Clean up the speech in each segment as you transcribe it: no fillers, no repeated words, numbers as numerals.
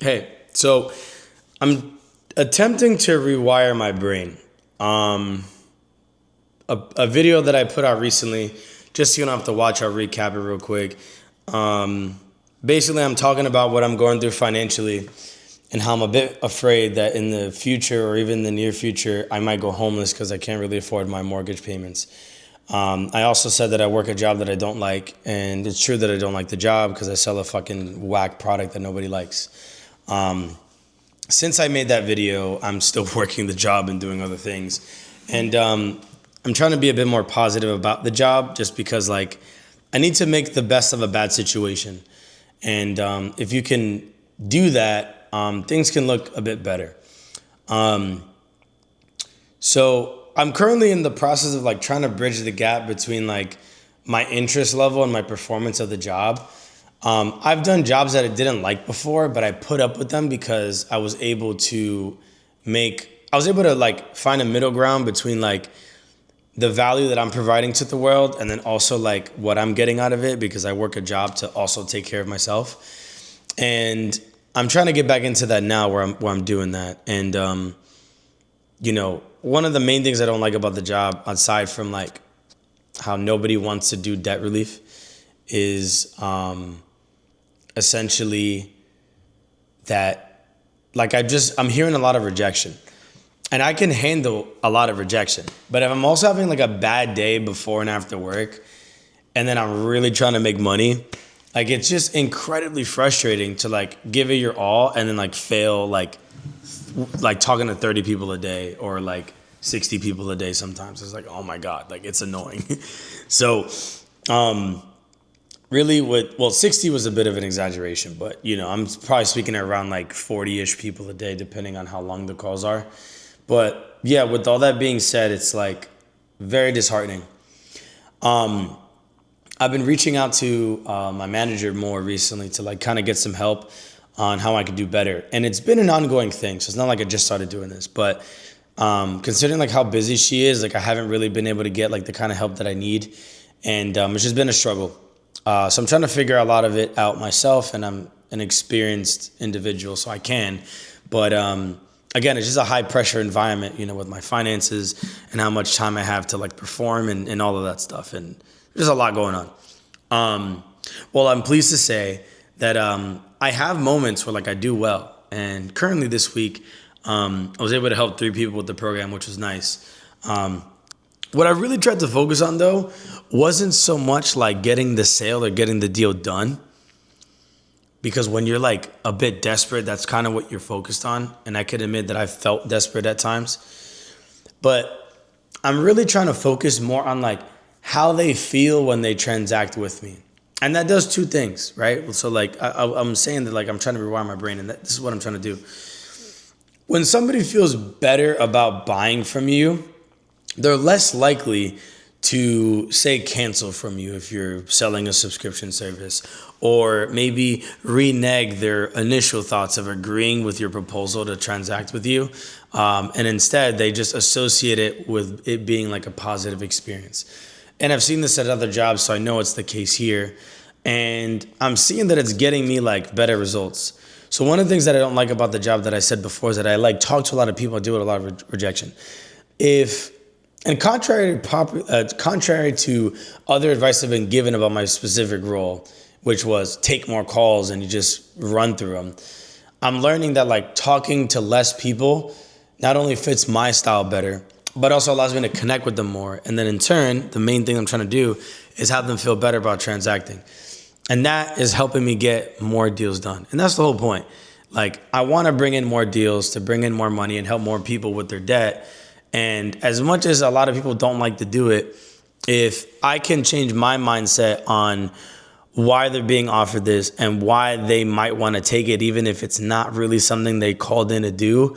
Hey, so I'm attempting to rewire my brain. A video that I put out recently, just so you don't have to watch, I'll recap it real quick. Basically, I'm talking about what I'm going through financially and how I'm a bit afraid that in the future or even the near future, I might go homeless because I can't really afford my mortgage payments. I also said that I work a job that I don't like, and it's true that I don't like the job because I sell a fucking whack product that nobody likes. Since I made that video, I'm still working the job and doing other things. And I'm trying to be a bit more positive about the job just because, like, I need to make the best of a bad situation. And if you can do that, things can look a bit better. So I'm currently in the process of like trying to bridge the gap between like my interest level and my performance of the job. I've done jobs that I didn't like before, but I put up with them because I was able to like find a middle ground between like the value that I'm providing to the world and then also like what I'm getting out of it because I work a job to also take care of myself. And I'm trying to get back into that now where I'm doing that. And one of the main things I don't like about the job, aside from like how nobody wants to do debt relief, is essentially that like I'm hearing a lot of rejection. And I can handle a lot of rejection. But if I'm also having like a bad day before and after work, and then I'm really trying to make money, like it's just incredibly frustrating to like give it your all and then like fail like talking to 30 people a day or like 60 people a day sometimes. It's like, oh my God, like it's annoying. So really 60 was a bit of an exaggeration, but I'm probably speaking around like 40-ish people a day, depending on how long the calls are. But yeah, with all that being said, it's like very disheartening. I've been reaching out to my manager more recently to like kind of get some help on how I could do better. And it's been an ongoing thing. So it's not like I just started doing this, but considering like how busy she is, like I haven't really been able to get like the kind of help that I need. And it's just been a struggle. So I'm trying to figure a lot of it out myself, and I'm an experienced individual, so I can. But again, it's just a high pressure environment, with my finances and how much time I have to like perform and all of that stuff. And there's a lot going on. Well, I'm pleased to say that I have moments where like I do well. And currently this week, I was able to help 3 people with the program, which was nice. What I really tried to focus on though wasn't so much like getting the sale or getting the deal done. Because when you're like a bit desperate, that's kind of what you're focused on. And I can admit that I felt desperate at times. But I'm really trying to focus more on like how they feel when they transact with me. And that does 2 things, right? So like I'm saying that like I'm trying to rewire my brain, and this is what I'm trying to do. When somebody feels better about buying from you, they're less likely to say cancel from you if you're selling a subscription service, or maybe renege their initial thoughts of agreeing with your proposal to transact with you. And instead, they just associate it with it being like a positive experience. And I've seen this at other jobs, so I know it's the case here. And I'm seeing that it's getting me like better results. So one of the things that I don't like about the job that I said before is that I like talk to a lot of people, I deal with a lot of rejection. And contrary to other advice I've been given about my specific role, which was take more calls and you just run through them, I'm learning that like talking to less people not only fits my style better, but also allows me to connect with them more. And then in turn, the main thing I'm trying to do is have them feel better about transacting. And that is helping me get more deals done. And that's the whole point. Like I want to bring in more deals to bring in more money and help more people with their debt. And as much as a lot of people don't like to do it, if I can change my mindset on why they're being offered this and why they might want to take it, even if it's not really something they called in to do,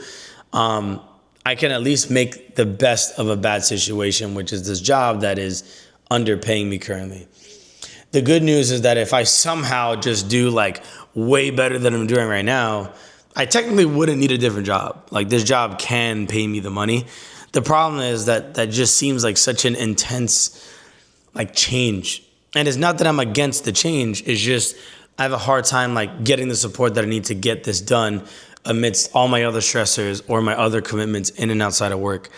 I can at least make the best of a bad situation, which is this job that is underpaying me currently. The good news is that if I somehow just do like way better than I'm doing right now, I technically wouldn't need a different job. Like this job can pay me the money. The problem is that just seems like such an intense like change. And it's not that I'm against the change. It's just I have a hard time like getting the support that I need to get this done amidst all my other stressors or my other commitments in and outside of work.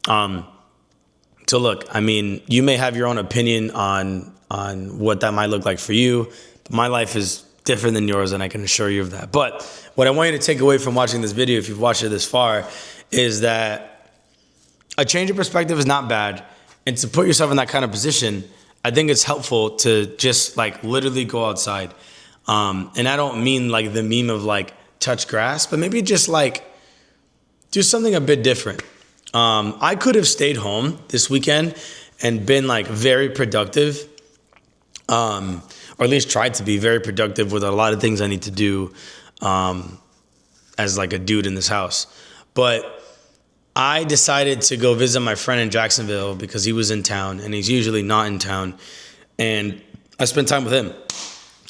So look, I mean, you may have your own opinion on what that might look like for you. But my life is different than yours, and I can assure you of that. But what I want you to take away from watching this video, if you've watched it this far, is that a change of perspective is not bad. And to put yourself in that kind of position, I think it's helpful to just like literally go outside. And I don't mean like the meme of like touch grass, but maybe just like do something a bit different. I could have stayed home this weekend and been like very productive, or at least tried to be very productive with a lot of things I need to do as like a dude in this house. But I decided to go visit my friend in Jacksonville because he was in town and he's usually not in town. And I spent time with him.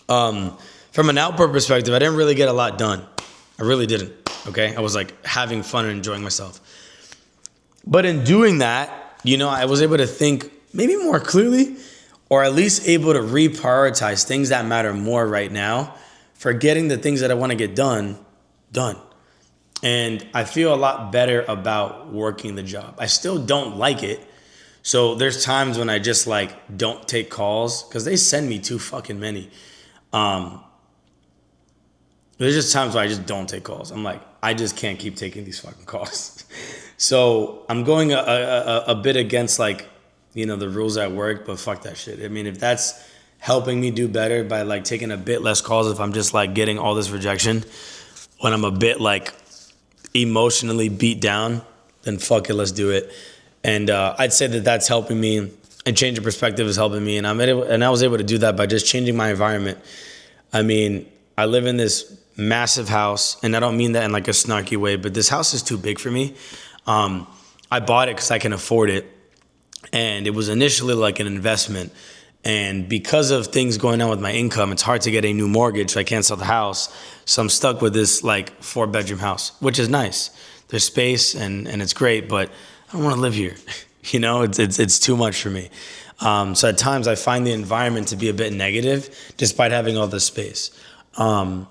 From an output perspective, I didn't really get a lot done. I really didn't, okay? I was like having fun and enjoying myself. But in doing that, you know, I was able to think maybe more clearly, or at least able to reprioritize things that matter more right now, forgetting the things that I want to get done. And I feel a lot better about working the job. I still don't like it. So there's times when I just like don't take calls because they send me too fucking many. There's just times where I just don't take calls. I'm like, I just can't keep taking these fucking calls. So I'm going a bit against like, you know, the rules at work, but fuck that shit. I mean, if that's helping me do better by like taking a bit less calls, if I'm just like getting all this rejection when I'm a bit like emotionally beat down, then fuck it, let's do it. And I'd say that that's helping me, and change of perspective is helping me. And I was able to do that by just changing my environment. I mean, I live in this massive house, and I don't mean that in like a snarky way, but this house is too big for me. I bought it because I can afford it, and it was initially like an investment. And because of things going on with my income, it's hard to get a new mortgage, so I can't sell the house. So I'm stuck with this like 4-bedroom house, which is nice. There's space and it's great, but I don't want to live here. You know, it's too much for me. So at times I find the environment to be a bit negative, despite having all this space. So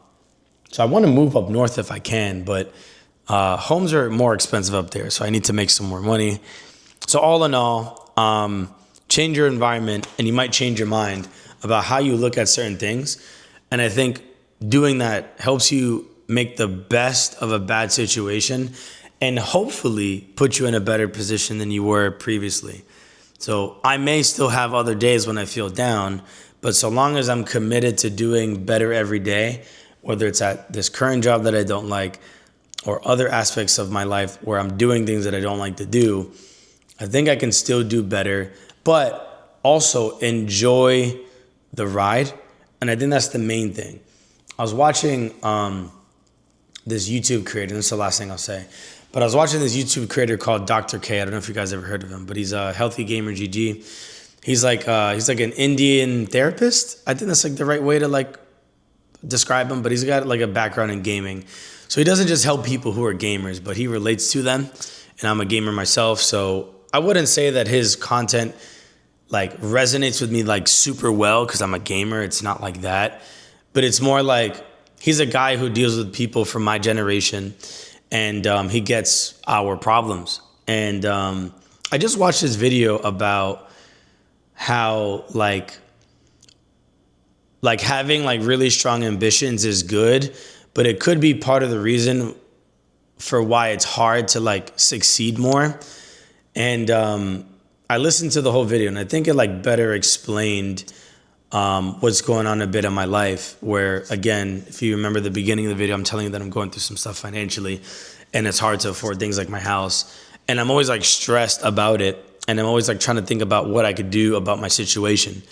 I want to move up north if I can, but homes are more expensive up there, so I need to make some more money. So all in all, change your environment, and you might change your mind about how you look at certain things. And I think doing that helps you make the best of a bad situation and hopefully put you in a better position than you were previously. So I may still have other days when I feel down, but so long as I'm committed to doing better every day, whether it's at this current job that I don't like or other aspects of my life where I'm doing things that I don't like to do, I think I can still do better, but also enjoy the ride. And I think that's the main thing. I was watching this YouTube creator, and this is the last thing I'll say, but I was watching this YouTube creator called Dr. K. I don't know if you guys ever heard of him, but he's a Healthy Gamer GG. He's like an Indian therapist. I think that's like the right way to like describe him, but he's got like a background in gaming. So he doesn't just help people who are gamers, but he relates to them. And I'm a gamer myself, so I wouldn't say that his content like resonates with me like super well because I'm a gamer. It's not like that. But it's more like he's a guy who deals with people from my generation, and he gets our problems. And I just watched this video about how like having like really strong ambitions is good, but it could be part of the reason for why it's hard to like succeed more. And I listened to the whole video, and I think it like better explained what's going on a bit in my life, where again, if you remember the beginning of the video, I'm telling you that I'm going through some stuff financially, and it's hard to afford things like my house. And I'm always like stressed about it, and I'm always like trying to think about what I could do about my situation.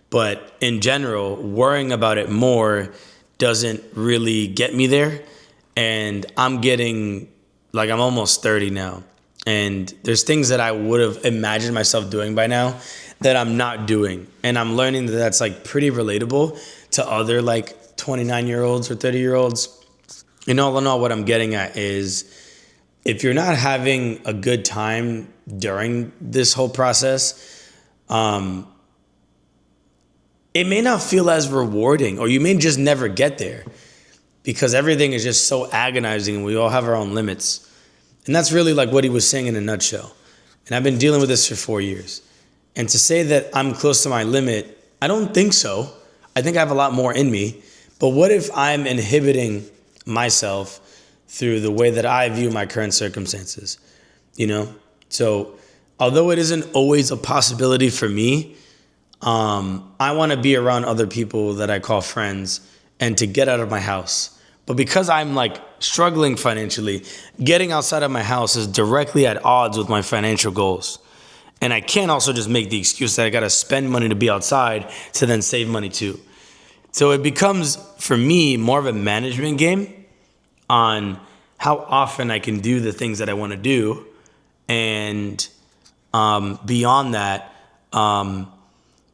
But in general, worrying about it more doesn't really get me there. And I'm almost 30 now. And there's things that I would have imagined myself doing by now that I'm not doing. And I'm learning that that's like pretty relatable to other like 29-year-olds or 30-year-olds. And all in all, what I'm getting at is if you're not having a good time during this whole process, it may not feel as rewarding, or you may just never get there because everything is just so agonizing and we all have our own limits. And that's really like what he was saying in a nutshell. And I've been dealing with this for 4 years. And to say that I'm close to my limit, I don't think so. I think I have a lot more in me. But what if I'm inhibiting myself through the way that I view my current circumstances? You know? So although it isn't always a possibility for me, I want to be around other people that I call friends and to get out of my house. But because I'm like struggling financially, getting outside of my house is directly at odds with my financial goals. And I can't also just make the excuse that I got to spend money to be outside to then save money too. So it becomes, for me, more of a management game on how often I can do the things that I want to do. And beyond that,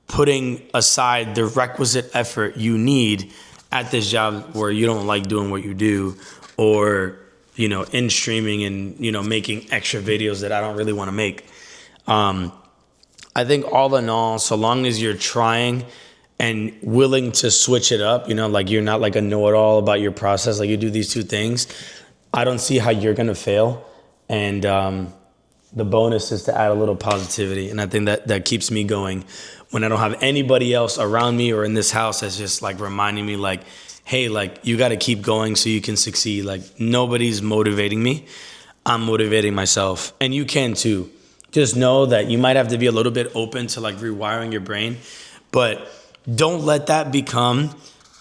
putting aside the requisite effort you need at this job where you don't like doing what you do, or, you know, in streaming and, you know, making extra videos that I don't really want to make. I think all in all, so long as you're trying and willing to switch it up, you know, like you're not like a know-it-all about your process, like you do these two things, I don't see how you're going to fail. And the bonus is to add a little positivity. And I think that keeps me going when I don't have anybody else around me or in this house that's just like reminding me like, hey, like you got to keep going so you can succeed. Like nobody's motivating me. I'm motivating myself, and you can too. Just know that you might have to be a little bit open to like rewiring your brain, but don't let that become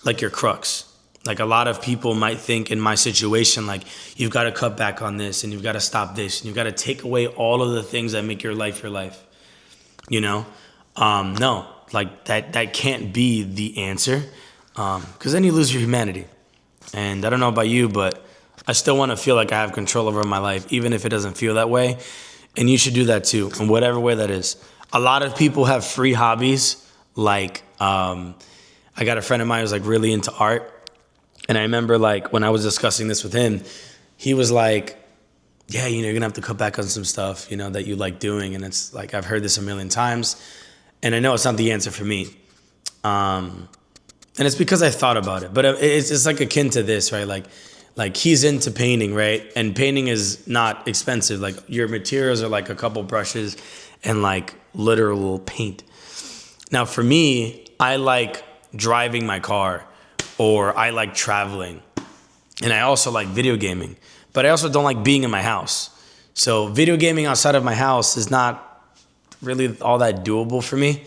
like your crux. Like a lot of people might think in my situation, like you've got to cut back on this and you've got to stop this and you've got to take away all of the things that make your life, you know? No, like that can't be the answer. Cause then you lose your humanity. And I don't know about you, but I still want to feel like I have control over my life, even if it doesn't feel that way. And you should do that too, in whatever way that is. A lot of people have free hobbies. Like, I got a friend of mine who's like really into art. And I remember like when I was discussing this with him, he was like, yeah, you know, you're gonna have to cut back on some stuff, you know, that you like doing. And it's like, I've heard this a million times and I know it's not the answer for me. And it's because I thought about it, but it's like akin to this, right? Like he's into painting, right? And painting is not expensive. Like your materials are like a couple brushes and like literal paint. Now for me, I like driving my car, or I like traveling, and I also like video gaming, but I also don't like being in my house. So video gaming outside of my house is not really all that doable for me.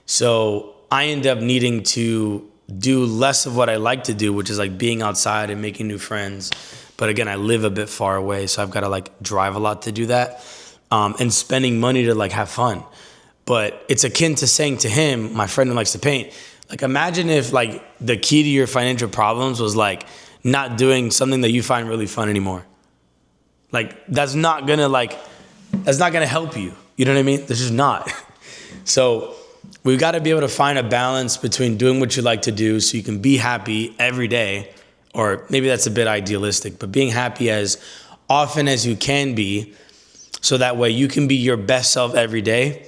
So I end up needing to do less of what I like to do, which is like being outside and making new friends. But again, I live a bit far away, so I've got to like drive a lot to do that, and spending money to like have fun. But it's akin to saying to him, my friend who likes to paint, like imagine if like the key to your financial problems was like not doing something that you find really fun anymore. Like that's not gonna help you. You know what I mean? This is not. So we've got to be able to find a balance between doing what you like to do so you can be happy every day, or maybe that's a bit idealistic, but being happy as often as you can be, so that way you can be your best self every day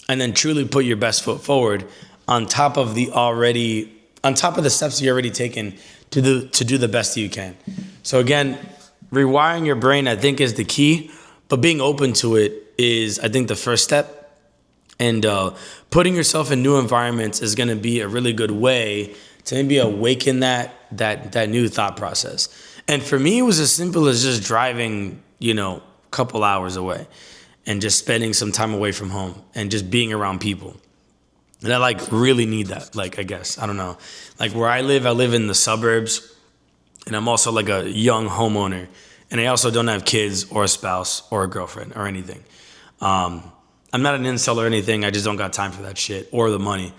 and then truly put your best foot forward on top of the steps you already taken to do the best that you can. So again, rewiring your brain, I think, is the key, but being open to it is, I think, the first step. And putting yourself in new environments is going to be a really good way to maybe awaken that new thought process. And for me, it was as simple as just driving, you know, a couple hours away and just spending some time away from home and just being around people. And I like really need that. Like, I guess, I don't know. Like where I live in the suburbs, and I'm also like a young homeowner. And I also don't have kids or a spouse or a girlfriend or anything. I'm not an incel or anything. I just don't got time for that shit or the money.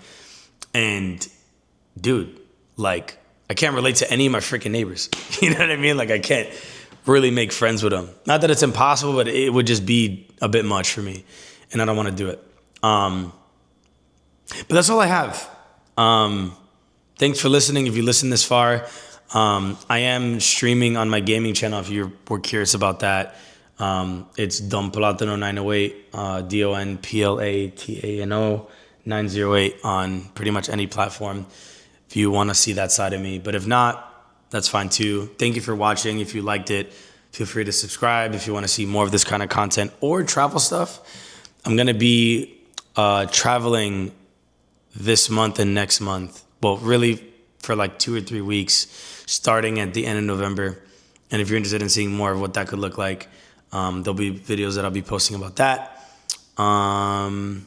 And dude, like I can't relate to any of my freaking neighbors. You know what I mean? Like I can't really make friends with them. Not that it's impossible, but it would just be a bit much for me. And I don't want to do it. But that's all I have. Thanks for listening. If you listen this far, I am streaming on my gaming channel if you were curious about that. It's Don Platano 908, DonPlatano 908 on pretty much any platform if you want to see that side of me. But if not, that's fine too. Thank you for watching. If you liked it, feel free to subscribe if you want to see more of this kind of content or travel stuff. I'm going to be traveling this month and next month. Well, really for like 2 or 3 weeks, starting at the end of November. And if you're interested in seeing more of what that could look like, there'll be videos that I'll be posting about that. And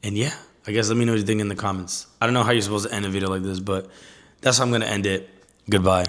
yeah, I guess let me know what you think in the comments. I don't know how you're supposed to end a video like this, but that's how I'm going to end it. Goodbye.